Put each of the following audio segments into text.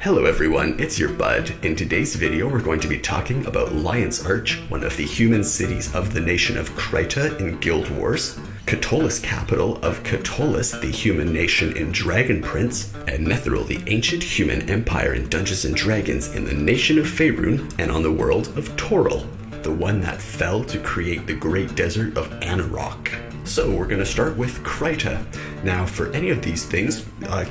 Hello everyone, it's your bud. In today's video we're going to be talking about Lion's Arch, one of the human cities of the nation of Kryta in Guild Wars, Katolis, capital of Katolis, the human nation in Dragon Prince, and Netheril, the ancient human empire in Dungeons & Dragons in the nation of Faerun and on the world of Toril, the one that fell to create the great desert of Anarok. So we're going to start with Kryta. Now for any of these things,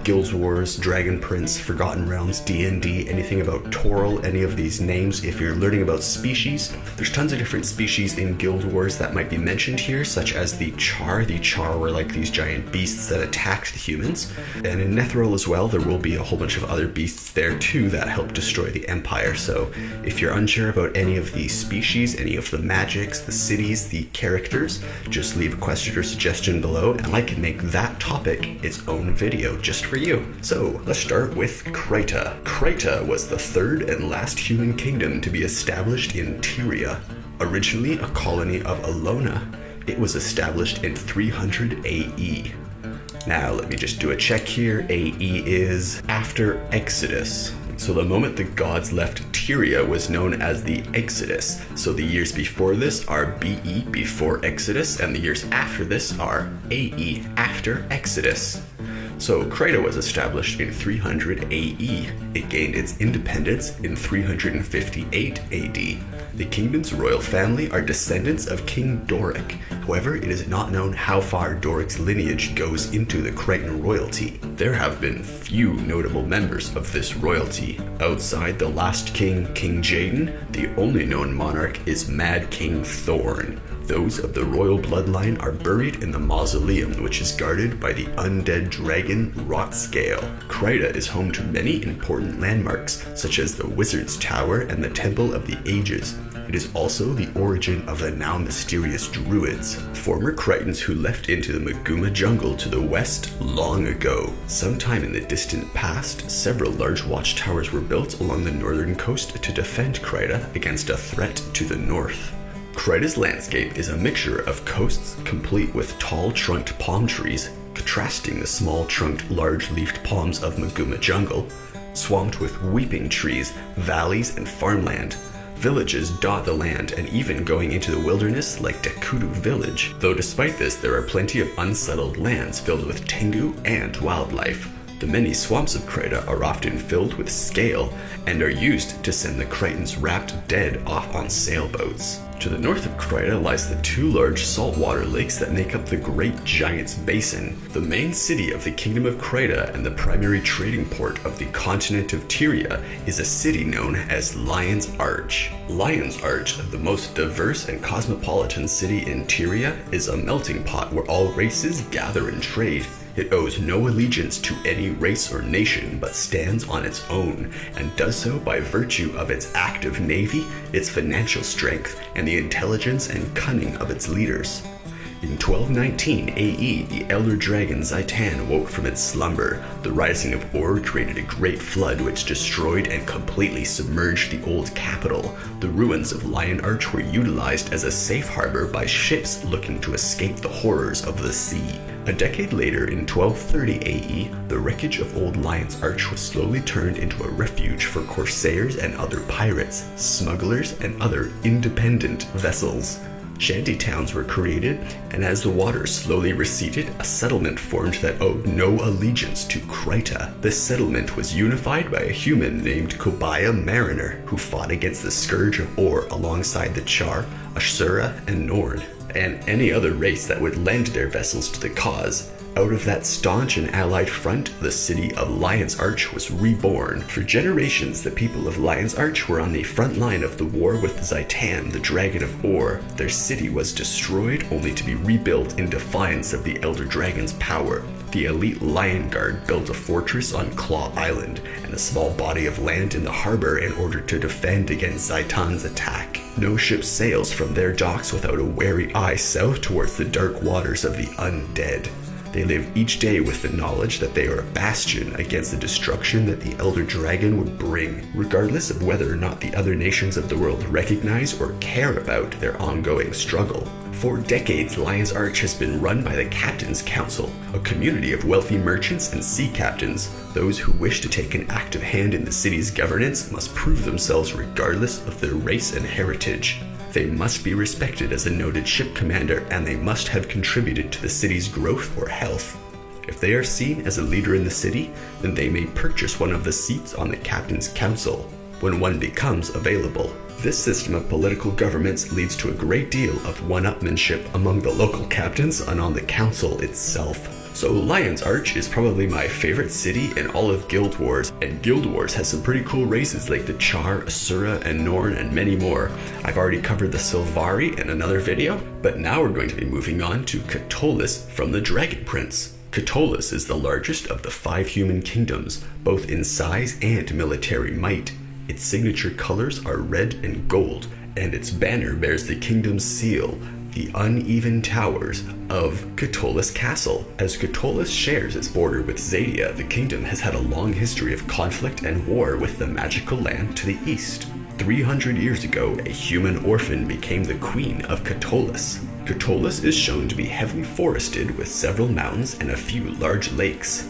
Guild Wars, Dragon Prince, Forgotten Realms, D&D, anything about Toril, any of these names, if you're learning about species, there's tons of different species in Guild Wars that might be mentioned here, such as the Char. The Char were like these giant beasts that attacked the humans. And in Netheril as well, there will be a whole bunch of other beasts there too that help destroy the Empire. So if you're unsure about any of these species, any of the magics, the cities, the characters, just leave a question or suggestion below and I can make that topic its own video just for you. So let's start with Kryta. Kryta was the third and last human kingdom to be established in Tyria. Originally a colony of Alona, it was established in 300 AE. Now let me just do a check here. AE is after Exodus. So the moment the gods left Tyria was known as the Exodus. So the years before this are BE, before Exodus, and the years after this are AE, after Exodus. So Kryta was established in 300 AE. It gained its independence in 358 AD. The kingdom's royal family are descendants of King Doric. However, it is not known how far Doric's lineage goes into the Krytan royalty. There have been few notable members of this royalty. Outside the last king, King Jaden, the only known monarch is Mad King Thorn. Those of the royal bloodline are buried in the mausoleum, which is guarded by the undead dragon Rotscale. Kryta is home to many important landmarks, such as the Wizard's Tower and the Temple of the Ages. It is also the origin of the now mysterious Druids, former Krytans who left into the Maguma jungle to the west long ago. Sometime in the distant past, several large watchtowers were built along the northern coast to defend Kryta against a threat to the north. Kryta's landscape is a mixture of coasts complete with tall-trunked palm trees, contrasting the small-trunked, large-leafed palms of Maguma jungle, swamped with weeping trees, valleys, and farmland. Villages dot the land, and even going into the wilderness like Dakudu village. Though despite this, there are plenty of unsettled lands filled with Tengu and wildlife. The many swamps of Kryta are often filled with scale and are used to send the Krytans wrapped dead off on sailboats. To the north of Kryta lies the two large saltwater lakes that make up the Great Giants Basin. The main city of the Kingdom of Kryta and the primary trading port of the continent of Tyria is a city known as Lion's Arch. Lion's Arch, the most diverse and cosmopolitan city in Tyria, is a melting pot where all races gather and trade. It owes no allegiance to any race or nation, but stands on its own, and does so by virtue of its active navy, its financial strength, and the intelligence and cunning of its leaders. In 1219 AE, the elder dragon Zaitan woke from its slumber. The rising of Ur created a great flood which destroyed and completely submerged the old capital. The ruins of Lion Arch were utilized as a safe harbor by ships looking to escape the horrors of the sea. A decade later, in 1230 AE, the wreckage of old Lion's Arch was slowly turned into a refuge for corsairs and other pirates, smugglers, and other independent vessels. Shanty towns were created, and as the waters slowly receded, a settlement formed that owed no allegiance to Kryta. This settlement was unified by a human named Kobaya Mariner, who fought against the Scourge of Or alongside the Char, Ashura, and Norn, and any other race that would lend their vessels to the cause. Out of that staunch and allied front, the city of Lion's Arch was reborn. For generations, the people of Lion's Arch were on the front line of the war with Zaitan, the Dragon of Or. Their city was destroyed, only to be rebuilt in defiance of the Elder Dragon's power. The elite Lion Guard built a fortress on Claw Island and a small body of land in the harbor in order to defend against Zaitan's attack. No ship sails from their docks without a wary eye south towards the dark waters of the undead. They live each day with the knowledge that they are a bastion against the destruction that the Elder Dragon would bring, regardless of whether or not the other nations of the world recognize or care about their ongoing struggle. For decades, Lion's Arch has been run by the Captain's Council, a community of wealthy merchants and sea captains. Those who wish to take an active hand in the city's governance must prove themselves regardless of their race and heritage. They must be respected as a noted ship commander, and they must have contributed to the city's growth or health. If they are seen as a leader in the city, then they may purchase one of the seats on the Captain's Council when one becomes available. This system of political governments leads to a great deal of one-upmanship among the local captains and on the council itself. So Lion's Arch is probably my favorite city in all of Guild Wars, and Guild Wars has some pretty cool races like the Char, Asura, and Norn, and many more. I've already covered the Sylvari in another video, but now we're going to be moving on to Katolis from the Dragon Prince. Katolis is the largest of the 5 human kingdoms, both in size and military might. Its signature colors are red and gold, and its banner bears the kingdom's seal, the uneven towers of Katolis Castle. As Katolis shares its border with Zadia, the kingdom has had a long history of conflict and war with the magical land to the east. 300 years ago, a human orphan became the queen of Katolis. Katolis is shown to be heavily forested with several mountains and a few large lakes.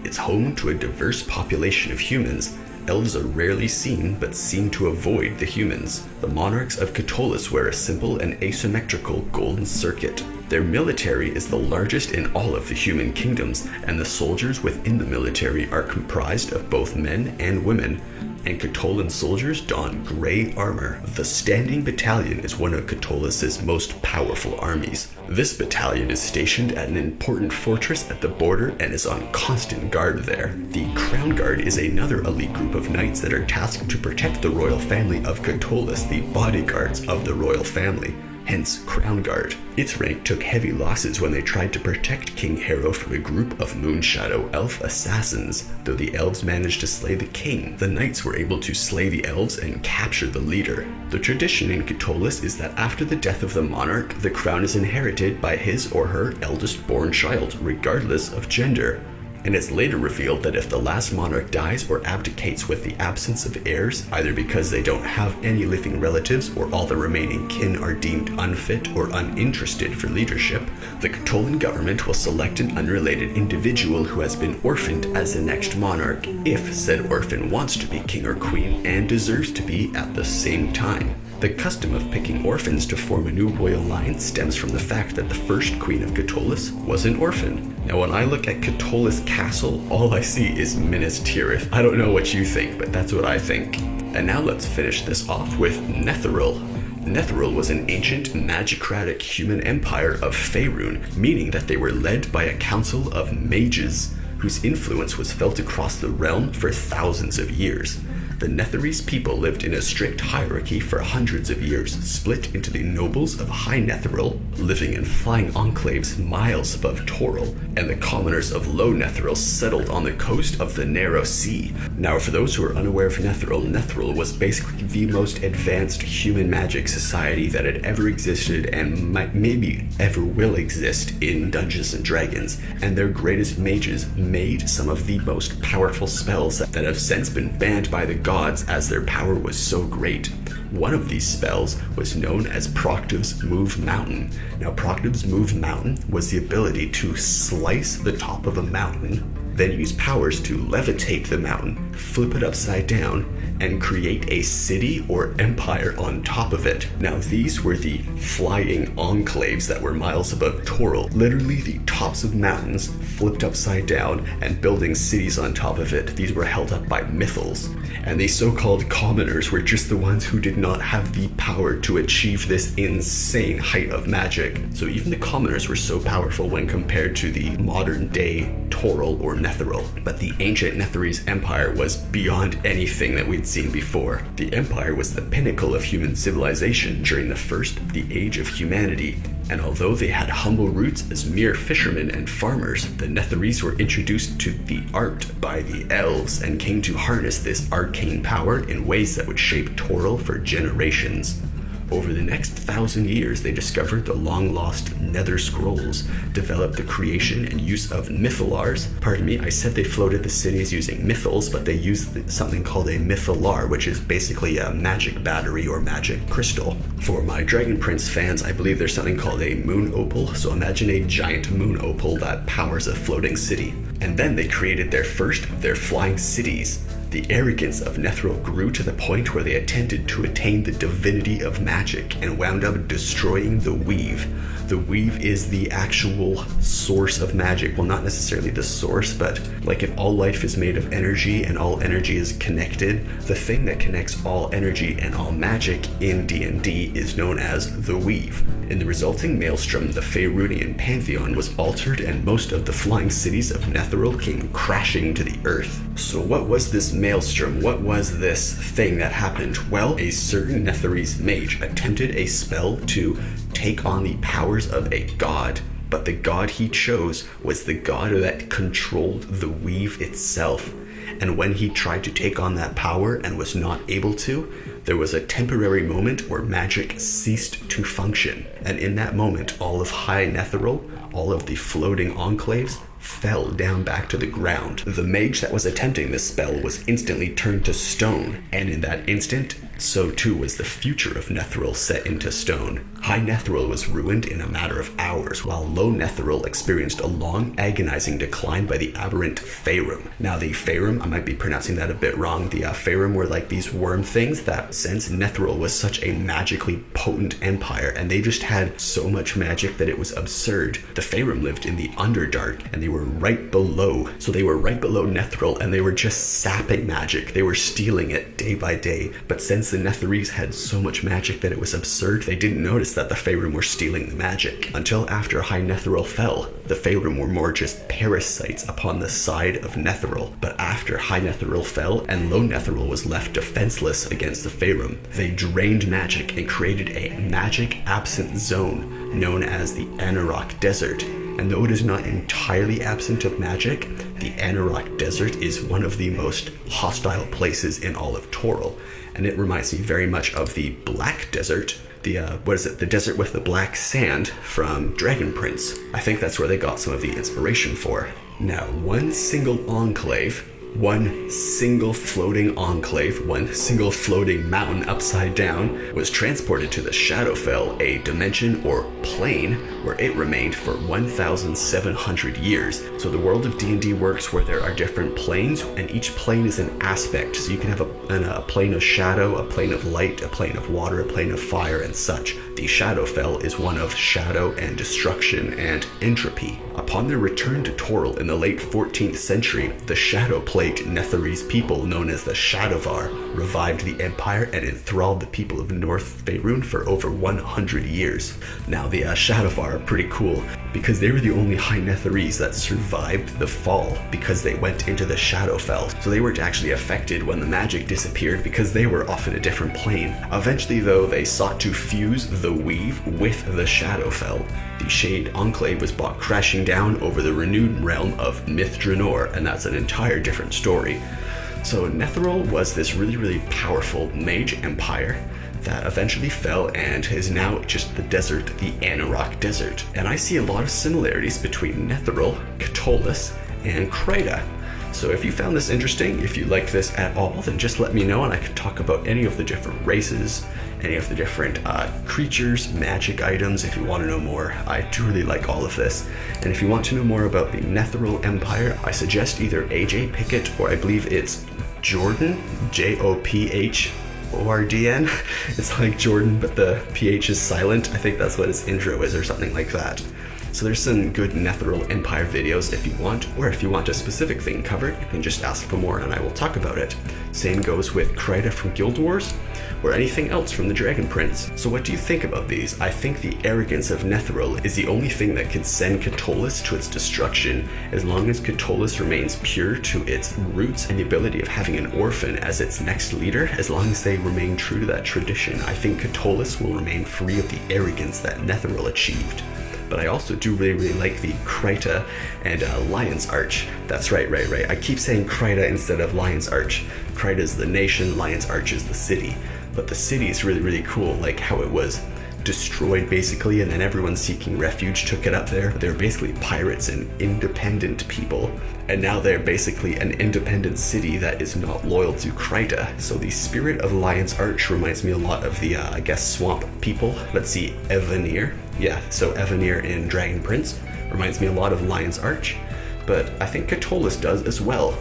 It's home to a diverse population of humans. Elves are rarely seen, but seem to avoid the humans. The monarchs of Katolis wear a simple and asymmetrical golden circuit. Their military is the largest in all of the human kingdoms, and the soldiers within the military are comprised of both men and women, and Katolan soldiers don gray armor. The Standing Battalion is one of Katolis' most powerful armies. This battalion is stationed at an important fortress at the border and is on constant guard there. The Crown Guard is another elite group of knights that are tasked to protect the royal family of Katolis, the bodyguards of the royal family. Hence Crown Guard. Its rank took heavy losses when they tried to protect King Harrow from a group of Moonshadow elf assassins. Though the elves managed to slay the king, the knights were able to slay the elves and capture the leader. The tradition in Katolis is that after the death of the monarch, the crown is inherited by his or her eldest born child, regardless of gender. And it's later revealed that if the last monarch dies or abdicates with the absence of heirs, either because they don't have any living relatives or all the remaining kin are deemed unfit or uninterested for leadership, the Katolan government will select an unrelated individual who has been orphaned as the next monarch, if said orphan wants to be king or queen and deserves to be at the same time. The custom of picking orphans to form a new royal line stems from the fact that the first queen of Katolis was an orphan. Now when I look at Katolis Castle, all I see is Minas Tirith. I don't know what you think, but that's what I think. And now let's finish this off with Netheril. Netheril was an ancient magicratic human empire of Faerun, meaning that they were led by a council of mages, whose influence was felt across the realm for thousands of years. The Netherese people lived in a strict hierarchy for hundreds of years, split into the nobles of High Netheril, living in flying enclaves miles above Toril, and the commoners of Low Netheril settled on the coast of the Narrow Sea. Now, for those who are unaware of Netheril, Netheril was basically the most advanced human magic society that had ever existed and maybe ever will exist in Dungeons & Dragons, and their greatest mages made some of the most powerful spells that have since been banned by the gods as their power was so great. One of these spells was known as Proctiv's Move Mountain. Now, Proctiv's Move Mountain was the ability to slice the top of a mountain, then use powers to levitate the mountain, flip it upside down, and create a city or empire on top of it. Now, these were the flying enclaves that were miles above Toril, literally the tops of mountains flipped upside down and building cities on top of it. These were held up by mythals, and the so-called commoners were just the ones who did not have the power to achieve this insane height of magic. So even the commoners were so powerful when compared to the modern day Toril or Netheril. But the ancient Netherese empire was beyond anything that we'd seen before. The empire was the pinnacle of human civilization during the first of the age of humanity, and although they had humble roots as mere fishermen and farmers, the Netherese were introduced to the art by the elves and came to harness this arcane power in ways that would shape Toril for generations. Over the next 1,000 years, they discovered the long-lost Nether Scrolls, developed the creation and use of mythallars. Pardon me, I said they floated the cities using mythals, but they used something called a mythallar, which is basically a magic battery or magic crystal. For my Dragon Prince fans, I believe there's something called a moon opal, so imagine a giant moon opal that powers a floating city. And then they created their first of their flying cities. The arrogance of Netheril grew to the point where they attempted to attain the divinity of magic and wound up destroying the weave. The weave is the actual source of magic. Well, not necessarily the source, but like if all life is made of energy and all energy is connected, the thing that connects all energy and all magic in D&D is known as the weave. In the resulting maelstrom, the Faerunian pantheon was altered and most of the flying cities of Netheril came crashing to the earth. So what was this maelstrom? What was this thing that happened? Well, a certain Netherese mage attempted a spell to take on the powers of a god, but the god he chose was the god that controlled the weave itself. And when he tried to take on that power and was not able to, there was a temporary moment where magic ceased to function. And in that moment, all of High Netheril, all of the floating enclaves, fell down back to the ground. The mage that was attempting this spell was instantly turned to stone, and in that instant, so too was the future of Netheril set into stone. High Netheril was ruined in a matter of hours, while Low Netheril experienced a long, agonizing decline by the aberrant Faerun. Now the Faerun, I might be pronouncing that a bit wrong, the Faerun were like these worm things that, since Netheril was such a magically potent empire, and they just had so much magic that it was absurd, the Faerun lived in the Underdark, and they were right below. So they were right below Netheril, and they were just sapping magic. They were stealing it day by day, but since the Netherese had so much magic that it was absurd, they didn't notice that the Faerun were stealing the magic. Until after High Netheril fell, the Faerun were more just parasites upon the side of Netheril. But after High Netheril fell and Low Netheril was left defenseless against the Faerun, they drained magic and created a magic-absent zone known as the Anarok Desert. And though it is not entirely absent of magic, the Anarok Desert is one of the most hostile places in all of Toril. And it reminds me very much of the Black Desert, the desert with the black sand from Dragon Prince. I think that's where they got some of the inspiration for. Now, one single enclave, one single floating enclave, one single floating mountain upside down was transported to the Shadowfell, a dimension or plane where it remained for 1,700 years. So the world of D&D works where there are different planes, and each plane is an aspect. So you can have a plane of shadow, a plane of light, a plane of water, a plane of fire, and such. The Shadowfell is one of shadow and destruction and entropy. Upon their return to Toril in the late 14th century, the shadow-plagued Netherese people known as the Shadowvar revived the empire and enthralled the people of North Faerun for over 100 years. Now, the Shadowvar are pretty cool because they were the only High Netherese that survived the fall because they went into the Shadowfell. So they weren't actually affected when the magic disappeared because they were off in a different plane. Eventually, though, they sought to fuse the weave with the Shadowfell. The Shade Enclave was brought crashing down over the renewed realm of Myth-Draenor, and that's an entire different story. So Netheril was this really, really powerful mage empire that eventually fell and is now just the desert, the Anarok Desert. And I see a lot of similarities between Netheril, Katolis, and Kryta. So if you found this interesting, if you like this at all, then just let me know and I can talk about any of the different races, any of the different creatures, magic items if you want to know more. I do really like all of this. And if you want to know more about the Netheril Empire, I suggest either AJ Pickett or I believe it's Jordan, Jophordn. It's like Jordan, but the PH is silent. I think that's what his intro is or something like that. So there's some good Netheril Empire videos if you want, or if you want a specific thing covered, you can just ask for more and I will talk about it. Same goes with Kryta from Guild Wars, or anything else from the Dragon Prince. So what do you think about these? I think the arrogance of Netheril is the only thing that can send Katolis to its destruction, as long as Katolis remains pure to its roots and the ability of having an orphan as its next leader. As long as they remain true to that tradition, I think Katolis will remain free of the arrogance that Netheril achieved. But I also do really like the Kryta and Lion's Arch. That's right. I keep saying Kryta instead of Lion's Arch. Kryta is the nation, Lion's Arch is the city. but the city is really, really cool, like how it was destroyed basically, and then everyone seeking refuge took it up there. They're basically pirates and independent people, and now they're basically an independent city that is not loyal to Kryta. So the spirit of Lion's Arch reminds me a lot of the, I guess, swamp people. Let's see, Evanir. Yeah, so Evanir in Dragon Prince reminds me a lot of Lion's Arch, but I think Katolis does as well.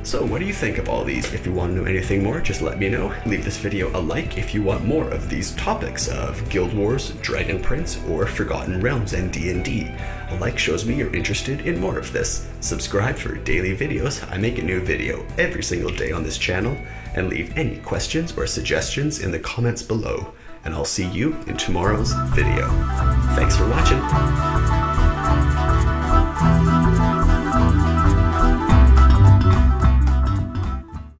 So what do you think of all these? If you want to know anything more, just let me know. Leave this video a like if you want more of these topics of Guild Wars, Dragon Prince, or Forgotten Realms and D&D. A like shows me you're interested in more of this. Subscribe for daily videos. I make a new video every single day on this channel, and leave any questions or suggestions in the comments below. And I'll see you in tomorrow's video. Thanks for watching.